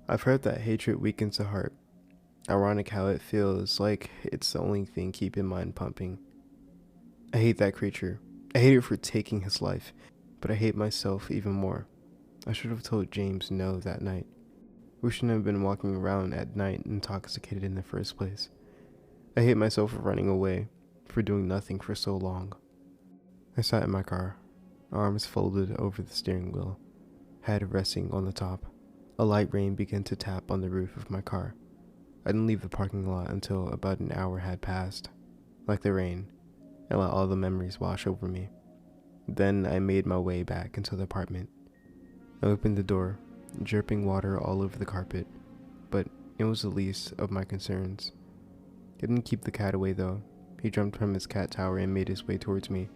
I've heard that hatred weakens the heart. Ironic how it feels like it's the only thing keeping mine pumping. I hate that creature. I hate it for taking his life, but I hate myself even more. I should have told James no that night. We shouldn't have been walking around at night intoxicated in the first place. I hate myself for running away, for doing nothing for so long. I sat in my car, arms folded over the steering wheel, head resting on the top. A light rain began to tap on the roof of my car. I didn't leave the parking lot until about an hour had passed. Like the rain, I let all the memories wash over me. Then I made my way back into the apartment. I opened the door, dripping water all over the carpet, but it was the least of my concerns. It didn't keep the cat away though. He jumped from his cat tower and made his way towards me,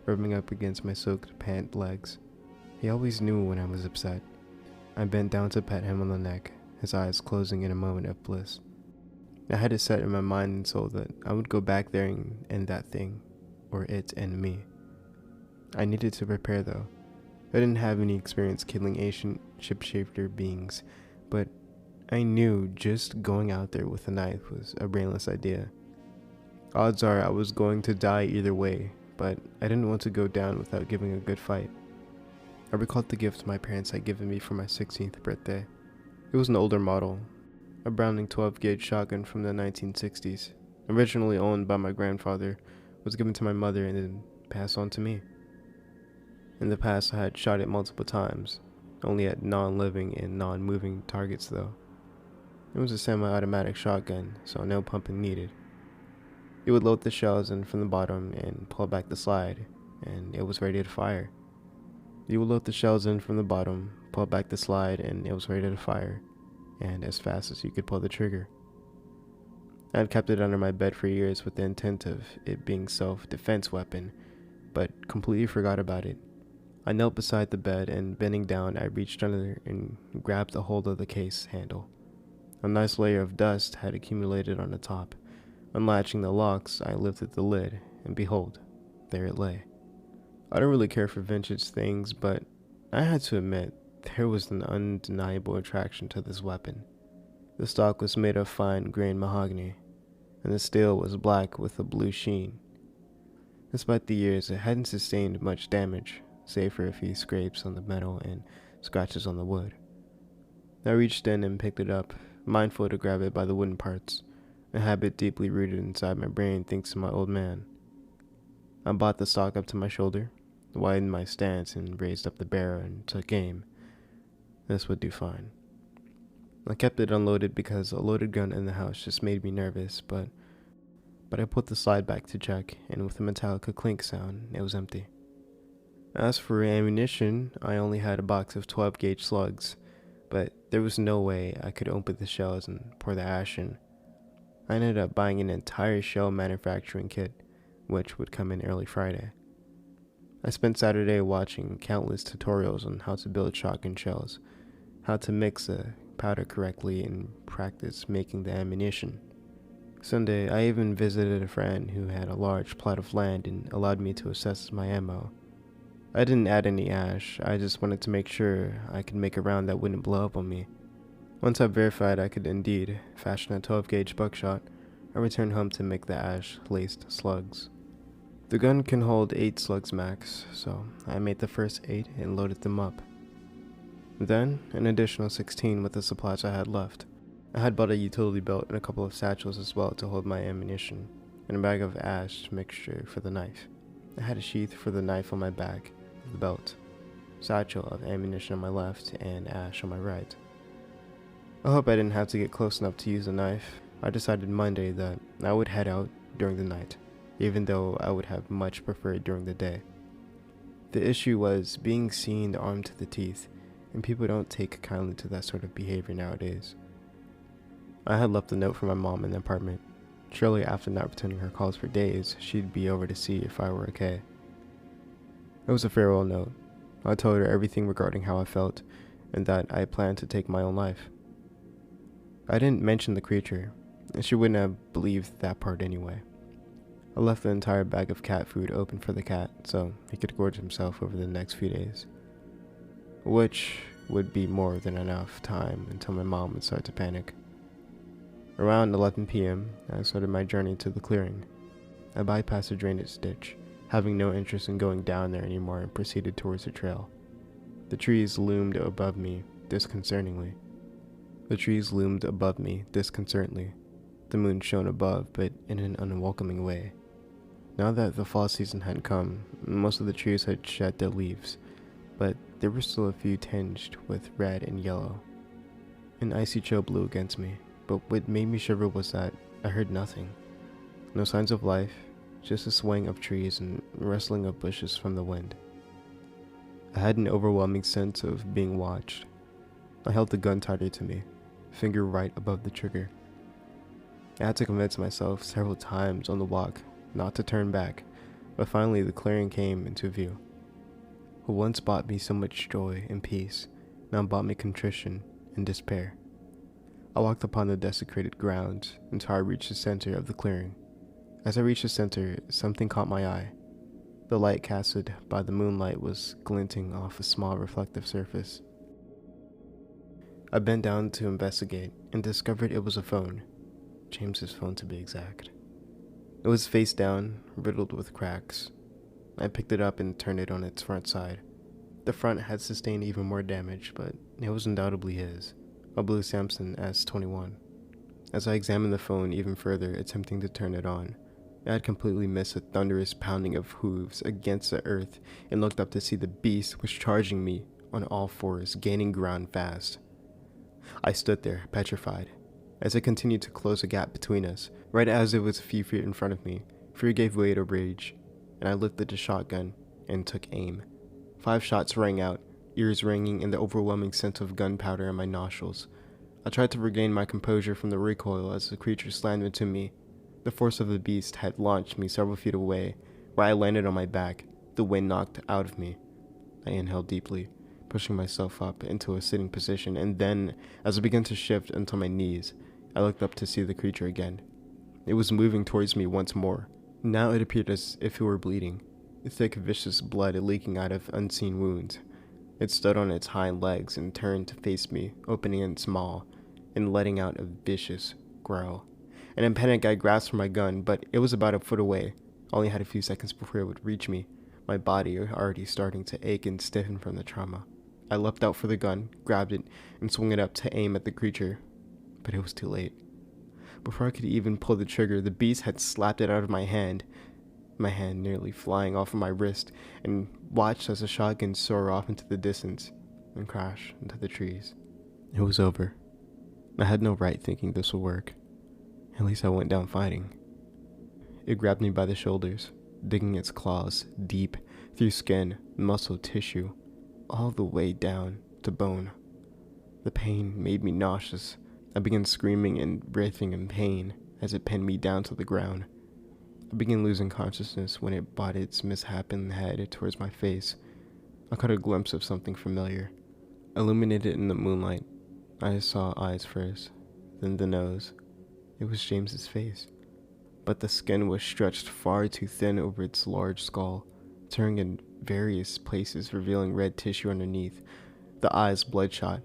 rubbing up against my soaked pant legs. He always knew when I was upset. I bent down to pet him on the neck, his eyes closing in a moment of bliss. I had it set in my mind and soul that I would go back there and end that thing, or it and me. I needed to prepare though. I didn't have any experience killing ancient shapeshifter beings, but I knew just going out there with a knife was a brainless idea. Odds are I was going to die either way, but I didn't want to go down without giving a good fight. I recalled the gift my parents had given me for my 16th birthday. It was an older model, a Browning 12-gauge shotgun from the 1960s, originally owned by my grandfather, was given to my mother and then passed on to me. In the past, I had shot it multiple times, only at non-living and non-moving targets though. It was a semi-automatic shotgun, so no pumping needed. You would load the shells in from the bottom and pull back the slide, and it was ready to fire. You would load the shells in from the bottom, pull back the slide, and it was ready to fire, and as fast as you could pull the trigger. I had kept it under my bed for years with the intent of it being self-defense weapon, but completely forgot about it. I knelt beside the bed and bending down, I reached under and grabbed a hold of the case handle. A nice layer of dust had accumulated on the top. Unlatching the locks, I lifted the lid, and behold, there it lay. I don't really care for vintage things, but I had to admit, there was an undeniable attraction to this weapon. The stock was made of fine-grained mahogany, and the steel was black with a blue sheen. Despite the years, it hadn't sustained much damage, save for a few scrapes on the metal and scratches on the wood. I reached in and picked it up, mindful to grab it by the wooden parts, a habit deeply rooted inside my brain thanks to my old man. I brought the stock up to my shoulder, widened my stance and raised up the barrel and took aim. This would do fine. I kept it unloaded because a loaded gun in the house just made me nervous, but I put the slide back to check, and with a metallic clink sound, it was empty. As for ammunition, I only had a box of 12-gauge slugs, but there was no way I could open the shells and pour the ash in. I ended up buying an entire shell manufacturing kit, which would come in early Friday. I spent Saturday watching countless tutorials on how to build shotgun shells, how to mix the powder correctly, and practice making the ammunition. Sunday, I even visited a friend who had a large plot of land and allowed me to assess my ammo. I didn't add any ash, I just wanted to make sure I could make a round that wouldn't blow up on me. Once I verified I could indeed fashion a 12-gauge buckshot, I returned home to make the ash-laced slugs. The gun can hold 8 slugs max, so I made the first 8 and loaded them up. Then, an additional 16 with the supplies I had left. I had bought a utility belt and a couple of satchels as well to hold my ammunition, and a bag of ash mixture for the knife. I had a sheath for the knife on my back of the belt, satchel of ammunition on my left, and ash on my right. I hope I didn't have to get close enough to use the knife. I decided Monday that I would head out during the night, even though I would have much preferred during the day. The issue was being seen armed to the teeth, and people don't take kindly to that sort of behavior nowadays. I had left a note for my mom in the apartment. Surely after not returning her calls for days, she'd be over to see if I were okay. It was a farewell note. I told her everything regarding how I felt, and that I planned to take my own life. I didn't mention the creature, and she wouldn't have believed that part anyway. I left the entire bag of cat food open for the cat, so he could gorge himself over the next few days. Which would be more than enough time until my mom would start to panic. Around 11 p.m., I started my journey to the clearing. I bypassed a drainage ditch, having no interest in going down there anymore, and proceeded towards the trail. The trees loomed above me disconcertingly. The moon shone above, but in an unwelcoming way. Now that the fall season had come, most of the trees had shed their leaves, but there were still a few tinged with red and yellow. An icy chill blew against me, but what made me shiver was that I heard nothing. No signs of life, just the swaying of trees and rustling of bushes from the wind. I had an overwhelming sense of being watched. I held the gun tighter to me, finger right above the trigger. I had to convince myself several times on the walk not to turn back, but finally the clearing came into view. What once brought me so much joy and peace now brought me contrition and despair. I walked upon the desecrated grounds until I reached the center of the clearing. As I reached the center, something caught my eye. The light casted by the moonlight was glinting off a small reflective surface. I bent down to investigate and discovered it was a phone. James's phone, to be exact. It was face down, riddled with cracks. I picked it up and turned it on its front side. The front had sustained even more damage, but it was undoubtedly his, a blue Samsung S21. As I examined the phone even further, attempting to turn it on, I had completely missed a thunderous pounding of hooves against the earth and looked up to see the beast was charging me on all fours, gaining ground fast. I stood there, petrified. As it continued to close a gap between us, right as it was a few feet in front of me, fear gave way to rage, and I lifted the shotgun and took aim. 5 shots rang out, ears ringing and the overwhelming scent of gunpowder in my nostrils. I tried to regain my composure from the recoil as the creature slammed into me. The force of the beast had launched me several feet away, where I landed on my back, the wind knocked out of me. I inhaled deeply, pushing myself up into a sitting position, and then, as I began to shift onto my knees, I looked up to see the creature again. It was moving towards me once more. Now it appeared as if it were bleeding, thick vicious blood leaking out of unseen wounds. It stood on its hind legs and turned to face me, opening its maw and letting out a vicious growl. And in panic I grasped for my gun, but it was about a foot away. I only had a few seconds before it would reach me, my body already starting to ache and stiffen from the trauma. I leapt out for the gun, grabbed it, and swung it up to aim at the creature, but it was too late. Before I could even pull the trigger, the beast had slapped it out of my hand nearly flying off of my wrist, and watched as the shotgun soared off into the distance and crashed into the trees. It was over. I had no right thinking this would work. At least I went down fighting. It grabbed me by the shoulders, digging its claws deep through skin, muscle, tissue, all the way down to bone. The pain made me nauseous. I began screaming and writhing in pain as it pinned me down to the ground. I began losing consciousness when it brought its misshapen head towards my face. I caught a glimpse of something familiar. Illuminated in the moonlight, I saw eyes first, then the nose. It was James's face, but the skin was stretched far too thin over its large skull, tearing in various places, revealing red tissue underneath. The eyes bloodshot,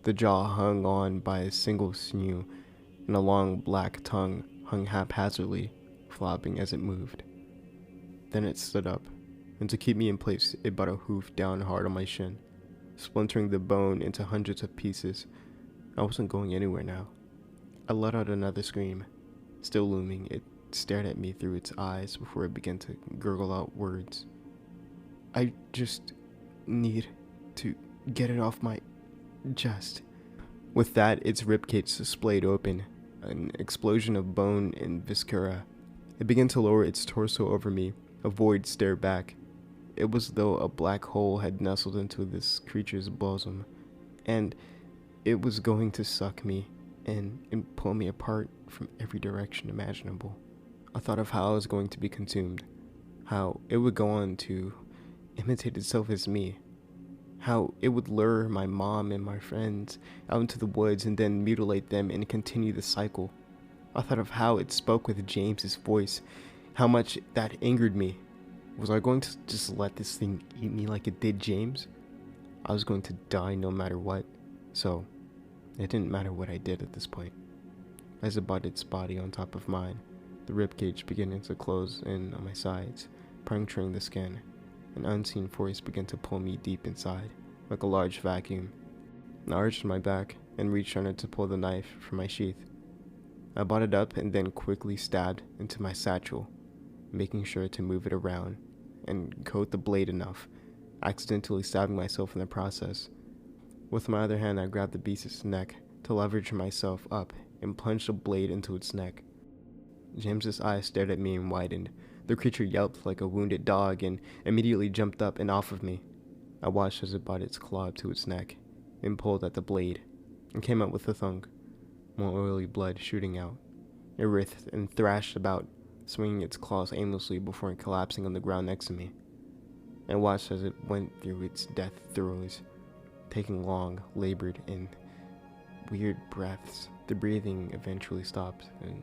the jaw hung on by a single sinew, and a long black tongue hung haphazardly, flopping as it moved. Then it stood up, and to keep me in place, it brought a hoof down hard on my shin, splintering the bone into hundreds of pieces. I wasn't going anywhere now. I let out another scream. Still looming, it stared at me through its eyes before it began to gurgle out words. I just need to get it off my chest. With that, its ribcage splayed open, an explosion of bone and viscera. It began to lower its torso over me. A void stared back. It was as though a black hole had nestled into this creature's bosom, and it was going to suck me in and pull me apart from every direction imaginable. I thought of how I was going to be consumed, how it would go on to imitate itself as me, how it would lure my mom and my friends out into the woods and then mutilate them and continue the cycle. I thought of how it spoke with James's voice, how much that angered me. Was I going to just let this thing eat me like it did James? I was going to die no matter what, so it didn't matter what I did at this point. As it brought its body on top of mine, the ribcage beginning to close in on my sides, puncturing the skin. An unseen force began to pull me deep inside, like a large vacuum. I arched my back and reached under to pull the knife from my sheath. I brought it up and then quickly stabbed into my satchel, making sure to move it around and coat the blade enough, accidentally stabbing myself in the process. With my other hand, I grabbed the beast's neck to leverage myself up and plunged the blade into its neck. James's eyes stared at me and widened. The creature yelped like a wounded dog and immediately jumped up and off of me. I watched as it brought its claw up to its neck and pulled at the blade, and came out with a thunk, more oily blood shooting out. It writhed and thrashed about, swinging its claws aimlessly before collapsing on the ground next to me. I watched as it went through its death throes, taking long, labored, and weird breaths. The breathing eventually stopped, and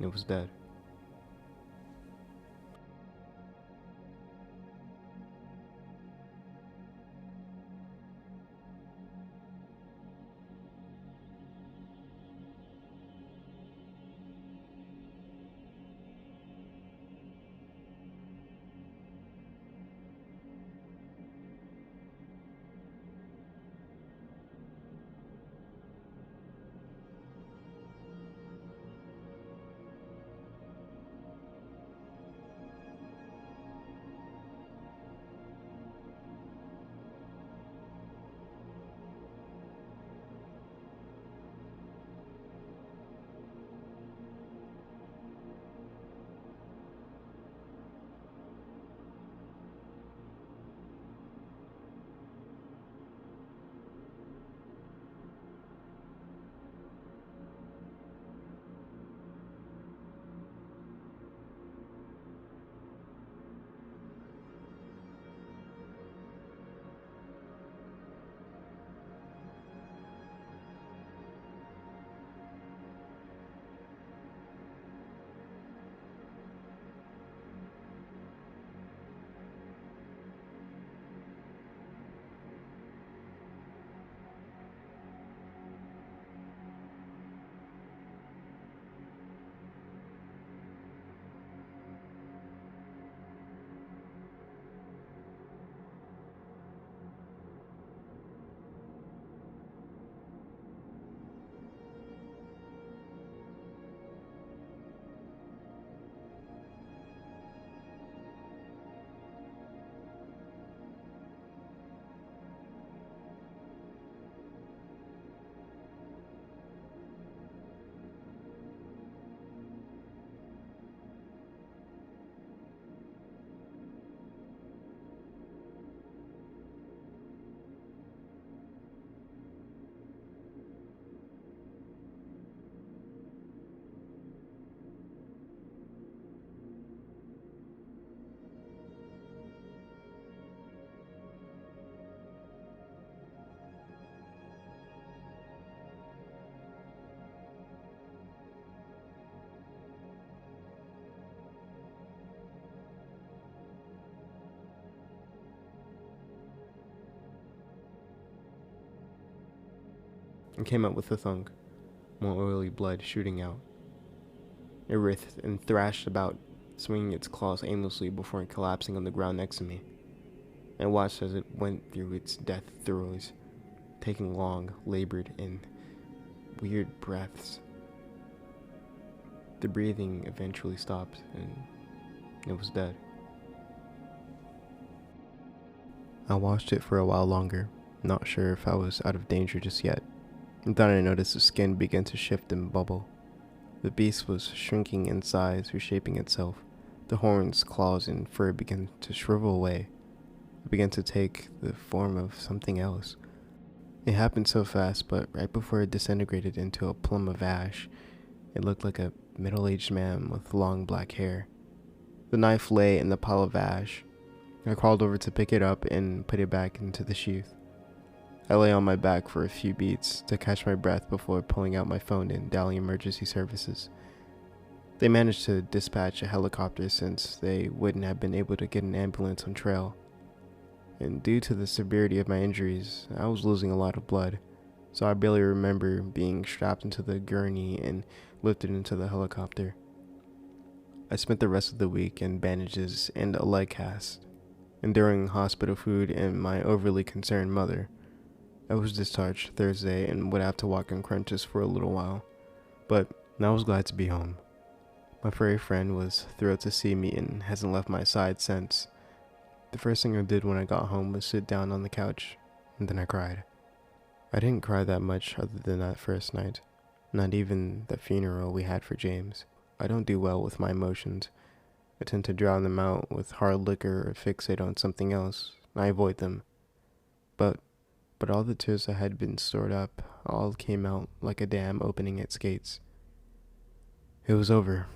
it was dead. And came out with a thunk, more oily blood shooting out. It writhed and thrashed about, swinging its claws aimlessly before collapsing on the ground next to me. I watched as it went through its death throes, taking long, labored, and weird breaths. The breathing eventually stopped, and it was dead. I watched it for a while longer, not sure if I was out of danger just yet. And then I noticed the skin began to shift and bubble. The beast was shrinking in size, reshaping itself. The horns, claws, and fur began to shrivel away. It began to take the form of something else. It happened so fast, but right before it disintegrated into a plum of ash, it looked like a middle-aged man with long black hair. The knife lay in the pile of ash. I crawled over to pick it up and put it back into the sheath. I lay on my back for a few beats to catch my breath before pulling out my phone and dialing emergency services. They managed to dispatch a helicopter since they wouldn't have been able to get an ambulance on trail. and due to the severity of my injuries, I was losing a lot of blood, so I barely remember being strapped into the gurney and lifted into the helicopter. I spent the rest of the week in bandages and a leg cast, enduring hospital food and my overly concerned mother. I was discharged Thursday and would have to walk on crutches for a little while, but I was glad to be home. My furry friend was thrilled to see me and hasn't left my side since. The first thing I did when I got home was sit down on the couch, and then I cried. I didn't cry that much other than that first night, not even the funeral we had for James. I don't do well with my emotions. I tend to drown them out with hard liquor or fixate on something else. I avoid them. But all the tears that had been stored up all came out like a dam opening its gates. It was over.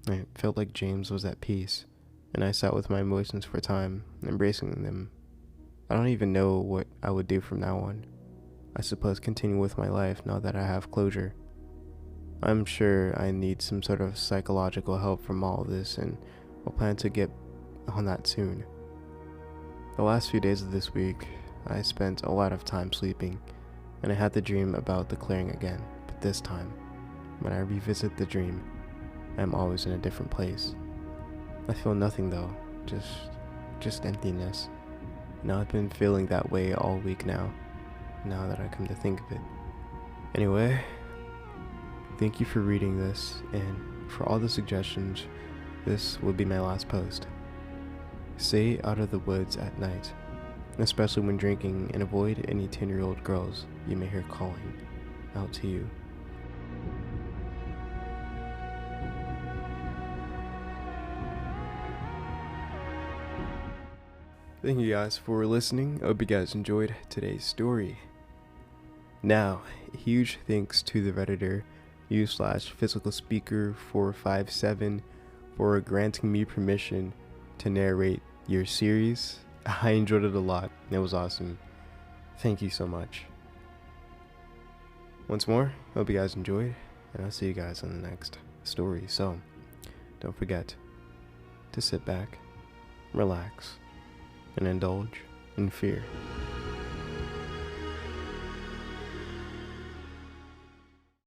I felt like James was at peace, and I sat with my emotions for time, embracing them. I don't even know what I would do from now on. I suppose continue with my life now that I have closure. I'm sure I need some sort of psychological help from all of this, and I'll plan to get on that soon. The last few days of this week, I spent a lot of time sleeping, and I had the dream about the clearing again, but this time, when I revisit the dream, I'm always in a different place. I feel nothing though, just emptiness. Now I've been feeling that way all week now that I come to think of it. Anyway, thank you for reading this, and for all the suggestions, this will be my last post. Stay out of the woods at night, especially when drinking, and avoid any 10-year-old girls you may hear calling out to you. Thank you guys for listening. I hope you guys enjoyed today's story. Now, huge thanks to the Redditor, u/physical speaker 457, for granting me permission to narrate your series. I enjoyed it a lot. It was awesome. Thank you so much. Once more, hope you guys enjoyed, and I'll see you guys on the next story. So, don't forget to sit back, relax, and indulge in fear.